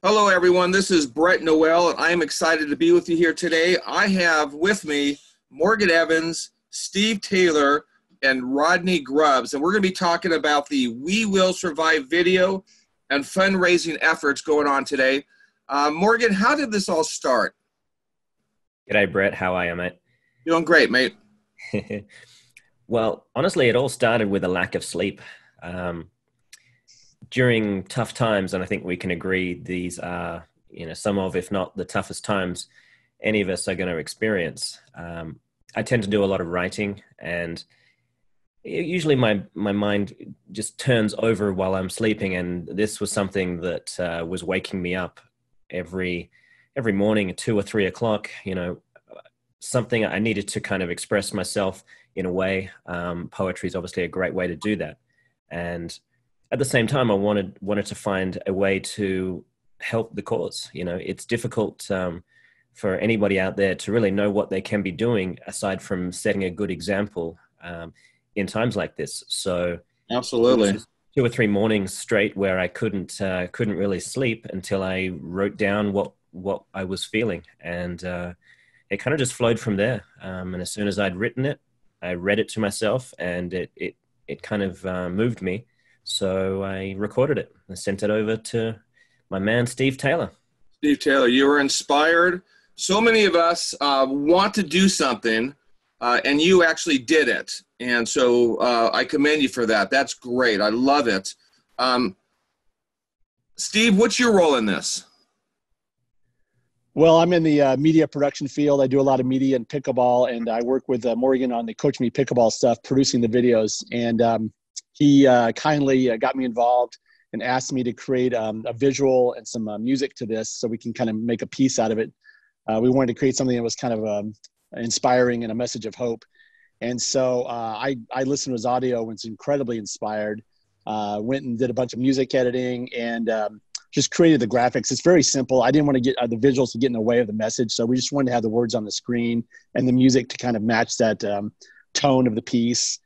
Hello, everyone. This is Brett Noel, and I am excited to be with you here today. I have with me Morgan Evans, Steve Taylor, and Rodney Grubbs, and we're going to be talking about the We Will Survive video and fundraising efforts going on today. Morgan, how did this all start? G'day, Brett. How are you, mate? Doing great, mate. Well, honestly, it all started with a lack of sleep. During tough times, and I think we can agree these are, some of, if not the toughest times any of us are going to experience. I tend to do a lot of writing, and usually my mind just turns over while I'm sleeping, and this was something that was waking me up every morning at 2 or 3 o'clock. Something I needed to kind of express myself in a way. Poetry is obviously a great way to do that, and at the same time, I wanted to find a way to help the cause. It's difficult for anybody out there to really know what they can be doing aside from setting a good example in times like this. So Absolutely. it was 2 or 3 mornings straight where I couldn't really sleep until I wrote down what I was feeling, and it kind of just flowed from there. And as soon as I'd written it, I read it to myself, and it kind of moved me. So I recorded it and sent it over to my man, Steve Taylor. Steve Taylor, you were inspired. So many of us want to do something, and you actually did it. And so I commend you for that. That's great. I love it. Steve, what's your role in this? Well, I'm in the media production field. I do a lot of media and pickleball, and I work with Morgan on the Coach Me Pickleball stuff, producing the videos. And he kindly got me involved and asked me to create a visual and some music to this so we can kind of make a piece out of it. We wanted to create something that was kind of inspiring and a message of hope. And so I listened to his audio and was incredibly inspired, went and did a bunch of music editing and just created the graphics. It's very simple. I didn't want to get the visuals to get in the way of the message. So we just wanted to have the words on the screen and the music to kind of match that tone of the piece.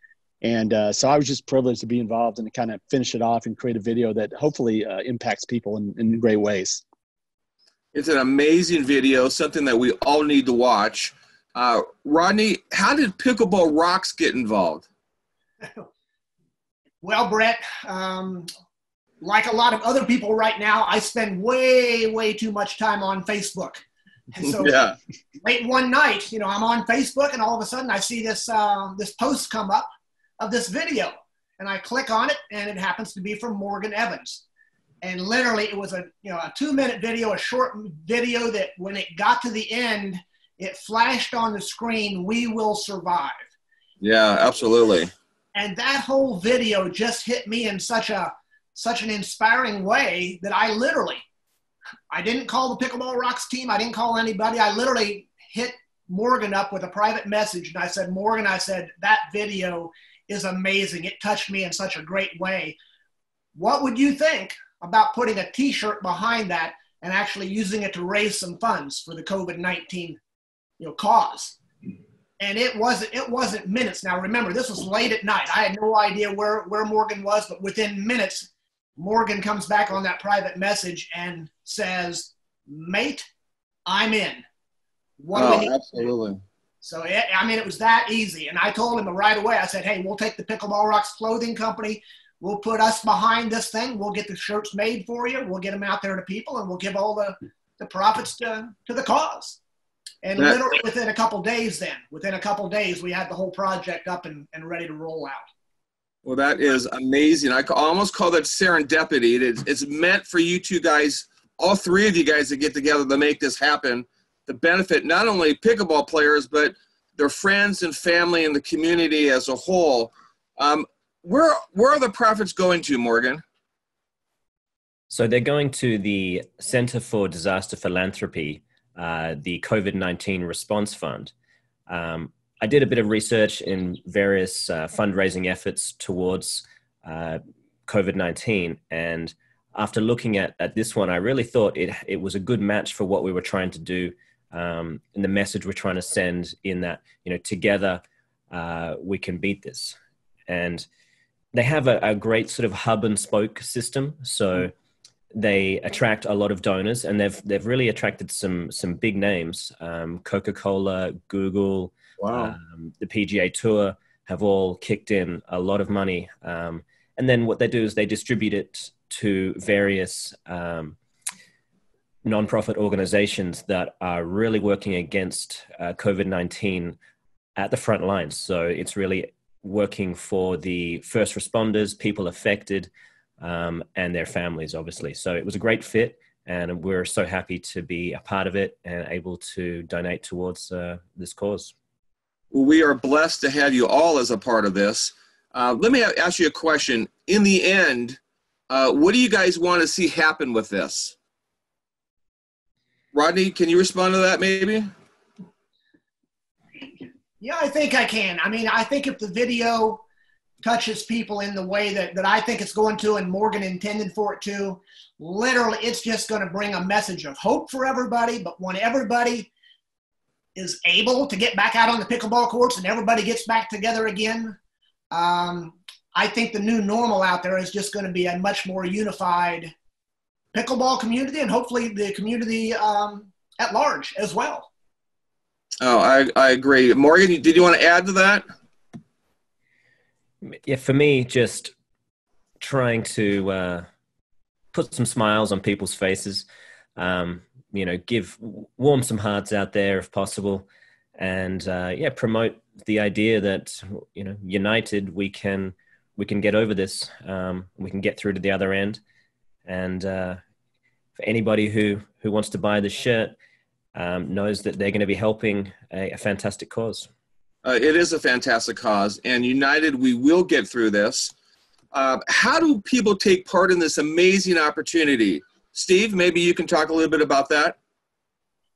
And so I was just privileged to be involved and to kind of finish it off and create a video that hopefully impacts people in great ways. It's an amazing video, something that we all need to watch. Rodney, how did Pickleball Rocks get involved? Well, Brett, like a lot of other people right now, I spend way too much time on Facebook. And so Yeah. late one night, I'm on Facebook, and all of a sudden I see this post come up of this video, and I click on it, and it happens to be from Morgan Evans. And literally it was a 2-minute video, a short video that when it got to the end, it flashed on the screen, "We will survive." Yeah, absolutely. And that whole video just hit me in such an inspiring way that I didn't call the Pickleball Rocks team. I didn't call anybody. I literally hit Morgan up with a private message, and I said, "Morgan," I said, "that video is amazing. It touched me in such a great way. What would you think about putting a t-shirt behind that and actually using it to raise some funds for the COVID-19 cause?" And it wasn't minutes. Now remember, this was late at night. I had no idea where Morgan was, but within minutes, Morgan comes back on that private message and says, "Mate, I'm in. What do we need?" Absolutely. So, it was that easy. And I told him right away, I said, "Hey, we'll take the Pickleball Rocks clothing company. We'll put us behind this thing. We'll get the shirts made for you. We'll get them out there to people, and we'll give all the profits to the cause." And literally within a couple days, we had the whole project up and ready to roll out. Well, that is amazing. I almost call that serendipity. It's meant for you two guys, all three of you guys, to get together to make this happen, to benefit not only pickleball players, but their friends and family and the community as a whole. Where are the profits going to, Morgan? So they're going to the Center for Disaster Philanthropy, the COVID-19 Response Fund. I did a bit of research in various fundraising efforts towards COVID-19, and after looking at this one, I really thought it was a good match for what we were trying to do, and the message we're trying to send in that, together we can beat this. And they have a great sort of hub and spoke system. So they attract a lot of donors, and they've really attracted some big names. Coca-Cola, Google, Wow. the PGA Tour have all kicked in a lot of money. And then what they do is they distribute it to various nonprofit organizations that are really working against COVID-19 at the front lines. So it's really working for the first responders, people affected, and their families, obviously. So it was a great fit, and we're so happy to be a part of it and able to donate towards this cause. We are blessed to have you all as a part of this. Let me ask you a question. In the end, what do you guys want to see happen with this? Rodney, can you respond to that maybe? Yeah, I think I can. I mean, I think if the video touches people in the way that I think it's going to, and Morgan intended for it to, literally it's just going to bring a message of hope for everybody. But when everybody is able to get back out on the pickleball courts and everybody gets back together again, I think the new normal out there is just going to be a much more unified pickleball community, and hopefully the community at large as well. Oh, I agree. Morgan, did you want to add to that? Yeah, for me, just trying to put some smiles on people's faces, warm some hearts out there if possible, and promote the idea that, united, we can get over this. We can get through to the other end. And for anybody who wants to buy the shirt, knows that they're going to be helping a fantastic cause. It is a fantastic cause, and united, we will get through this. How do people take part in this amazing opportunity? Steve, maybe you can talk a little bit about that.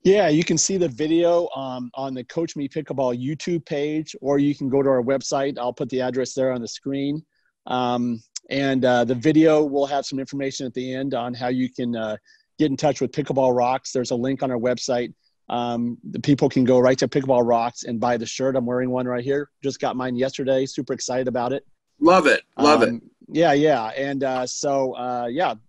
Yeah, you can see the video on the Coach Me Pickleball YouTube page, or you can go to our website. I'll put the address there on the screen. And the video will have some information at the end on how you can get in touch with Pickleball Rocks. There's a link on our website. The people can go right to Pickleball Rocks and buy the shirt. I'm wearing one right here. Just got mine yesterday. Super excited about it. Love it. Love it. Yeah. And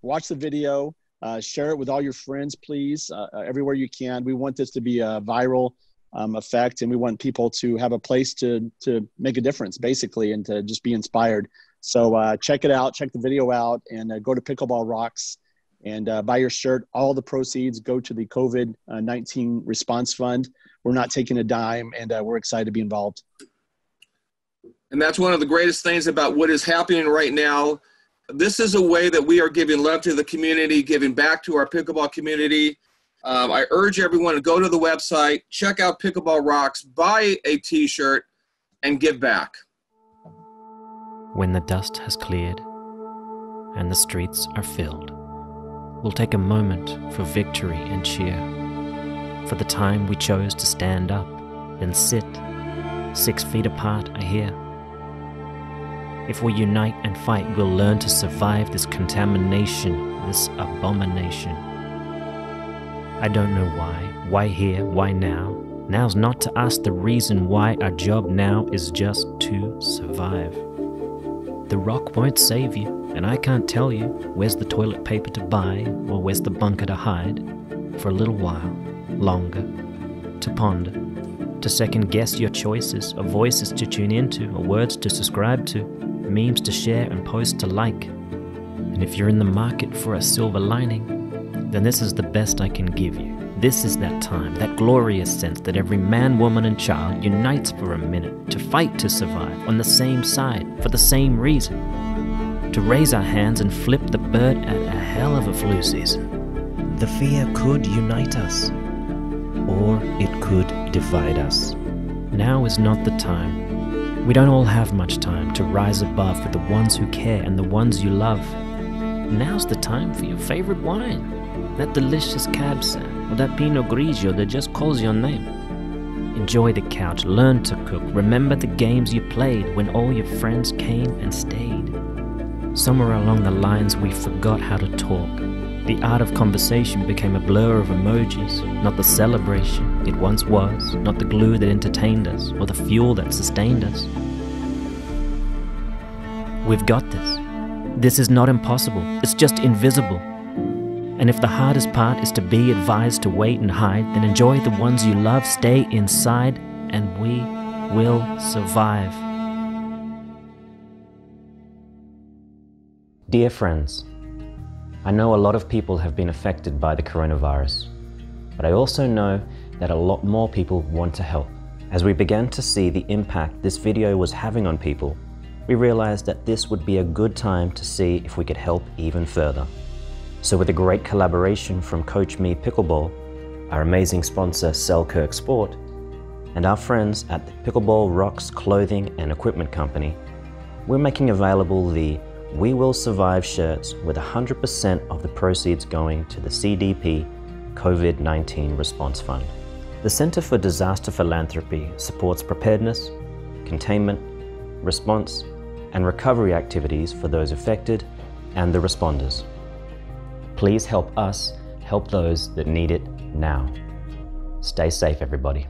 watch the video. Share it with all your friends, please, everywhere you can. We want this to be a viral effect, and we want people to have a place to make a difference, basically, and to just be inspired. So check it out, check the video out, and go to Pickleball Rocks and buy your shirt. All the proceeds go to the COVID-19 Response Fund. We're not taking a dime, and we're excited to be involved. And that's one of the greatest things about what is happening right now. This is a way that we are giving love to the community, giving back to our pickleball community. I urge everyone to go to the website, check out Pickleball Rocks, buy a t-shirt, and give back. When the dust has cleared and the streets are filled, we'll take a moment for victory and cheer, for the time we chose to stand up and sit 6 feet apart, I hear. If we unite and fight, we'll learn to survive this contamination, this abomination. I don't know why. Why here? Why now? Now's not to ask the reason why. Our job now is just to survive. The rock won't save you, and I can't tell you where's the toilet paper to buy or where's the bunker to hide. For a little while, longer, to ponder, to second guess your choices, or voices to tune into, or words to subscribe to, memes to share and posts to like. And if you're in the market for a silver lining, then this is the best I can give you. This is that time, that glorious sense that every man, woman and child unites for a minute to fight to survive on the same side for the same reason. To raise our hands and flip the bird at a hell of a flu season. The fear could unite us, or it could divide us. Now is not the time. We don't all have much time to rise above for the ones who care and the ones you love. Now's the time for your favorite wine, that delicious cab sauv, or that Pinot Grigio that just calls your name. Enjoy the couch, learn to cook, remember the games you played when all your friends came and stayed. Somewhere along the lines we forgot how to talk. The art of conversation became a blur of emojis, not the celebration it once was, not the glue that entertained us, or the fuel that sustained us. We've got this. This is not impossible, it's just invisible. And if the hardest part is to be advised to wait and hide, then enjoy the ones you love, stay inside, and we will survive. Dear friends, I know a lot of people have been affected by the coronavirus, but I also know that a lot more people want to help. As we began to see the impact this video was having on people, we realized that this would be a good time to see if we could help even further. So with a great collaboration from Coach Me Pickleball, our amazing sponsor Selkirk Sport, and our friends at the Pickleball Rocks Clothing and Equipment Company, we're making available the We Will Survive shirts with 100% of the proceeds going to the CDP COVID-19 Response Fund. The Center for Disaster Philanthropy supports preparedness, containment, response, and recovery activities for those affected and the responders. Please help us help those that need it now. Stay safe, everybody.